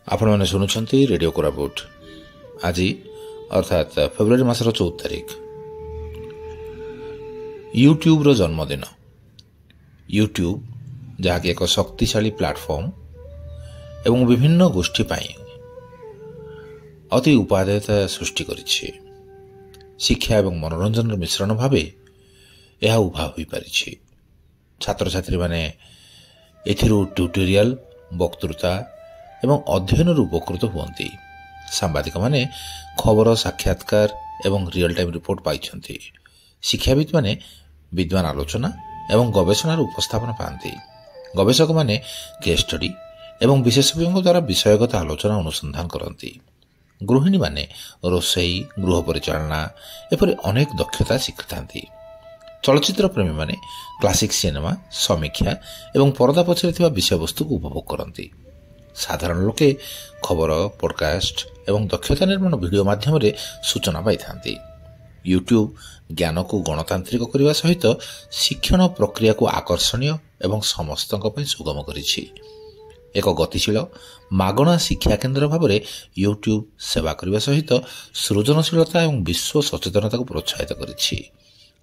ଆପଣମାନେ ଶୁଣୁଛନ୍ତି ରେଡିଓ କୋରାପୁଟ। ଆଜି ଅର୍ଥାତ୍ ଫେବୃଆରୀ ମାସର 14 ତାରିଖ ୟୁଟ୍ୟୁବର ଜନ୍ମଦିନ। ୟୁଟ୍ୟୁବ ଯାହାକି ଏକ ଶକ୍ତିଶାଳୀ ପ୍ଲାଟଫର୍ମ ଏବଂ ବିଭିନ୍ନ ଗୋଷ୍ଠୀ ପାଇଁ ଅତି ଉପାଦେୟତା ସୃଷ୍ଟି କରିଛି। ଶିକ୍ଷା ଏବଂ ମନୋରଞ୍ଜନର ମିଶ୍ରଣ ଭାବେ ଏହା ଉଭା ହୋଇପାରିଛି। ଛାତ୍ରଛାତ୍ରୀମାନେ ଏଥିରୁ ଟ୍ୟୁଟୋରିଆଲ, ବକ୍ତୃତା ଏବଂ ଅଧ୍ୟୟନରୁ ଉପକୃତ ହୁଅନ୍ତି। ସାମ୍ବାଦିକମାନେ ଖବର, ସାକ୍ଷାତକାର ଏବଂ ରିଅଲ ଟାଇମ୍ ରିପୋର୍ଟ ପାଇଛନ୍ତି। ଶିକ୍ଷାବିତ୍ମାନେ ବିଦ୍ୱାନ ଆଲୋଚନା ଏବଂ ଗବେଷଣାର ଉପସ୍ଥାପନ ପାଆନ୍ତି। ଗବେଷକମାନେ କେସ୍ ଷ୍ଟଡି ଏବଂ ବିଶେଷଜ୍ଞଙ୍କ ଦ୍ୱାରା ବିଷୟଗତ ଆଲୋଚନା ଅନୁସନ୍ଧାନ କରନ୍ତି। ଗୃହିଣୀମାନେ ରୋଷେଇ, ଗୃହ ପରିଚାଳନା ଏପରି ଅନେକ ଦକ୍ଷତା ଶିଖିଥାନ୍ତି। ଚଳଚ୍ଚିତ୍ର ପ୍ରେମୀମାନେ କ୍ଲାସିକ୍ ସିନେମା, ସମୀକ୍ଷା ଏବଂ ପରଦା ପଛରେ ଥିବା ବିଷୟବସ୍ତୁକୁ ଉପଭୋଗ କରନ୍ତି। ସାଧାରଣ ଲୋକେ ଖବର, ପଡକାଷ୍ଟ ଏବଂ ଦକ୍ଷତା ନିର୍ମାଣ ଭିଡ଼ିଓ ମାଧ୍ୟମରେ ସୂଚନା ପାଇଥାନ୍ତି। ୟୁଟ୍ୟୁବ ଜ୍ଞାନକୁ ଗଣତାନ୍ତ୍ରିକ କରିବା ସହିତ ଶିକ୍ଷଣ ପ୍ରକ୍ରିୟାକୁ ଆକର୍ଷଣୀୟ ଏବଂ ସମସ୍ତଙ୍କ ପାଇଁ ସୁଗମ କରିଛି। ଏକ ଗତିଶୀଳ ମାଗଣା ଶିକ୍ଷା କେନ୍ଦ୍ର ଭାବରେ ୟୁଟ୍ୟୁବ ସେବା କରିବା ସହିତ ସୃଜନଶୀଳତା ଏବଂ ବିଶ୍ୱ ସଚେତନତାକୁ ପ୍ରୋତ୍ସାହିତ କରିଛି।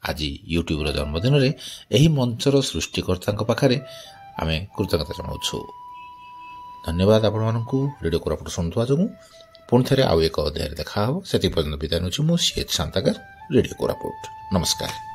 ଆଜି ୟୁଟ୍ୟୁବର ଜନ୍ମଦିନରେ ଏହି ମଞ୍ଚର ସୃଷ୍ଟିକର୍ତ୍ତାଙ୍କ ପାଖରେ ଆମେ କୃତଜ୍ଞତା ଜଣାଉଛୁ। ଧନ୍ୟବାଦ ଆପଣମାନଙ୍କୁ ରେଡିଓ କୋରାପୁଟ ଶୁଣୁଥିବା ଯୋଗୁଁ। ପୁଣି ଥରେ ଆଉ ଏକ ଅଧ୍ୟାୟରେ ଦେଖାହେବ। ସେଥି ପର୍ଯ୍ୟନ୍ତ ବିଦାୟ ନେଉଛି ମୁଁ ସିଏଚ୍ ଶାନ୍ତାକାର, ରେଡିଓ କୋରାପୁଟ। ନମସ୍କାର।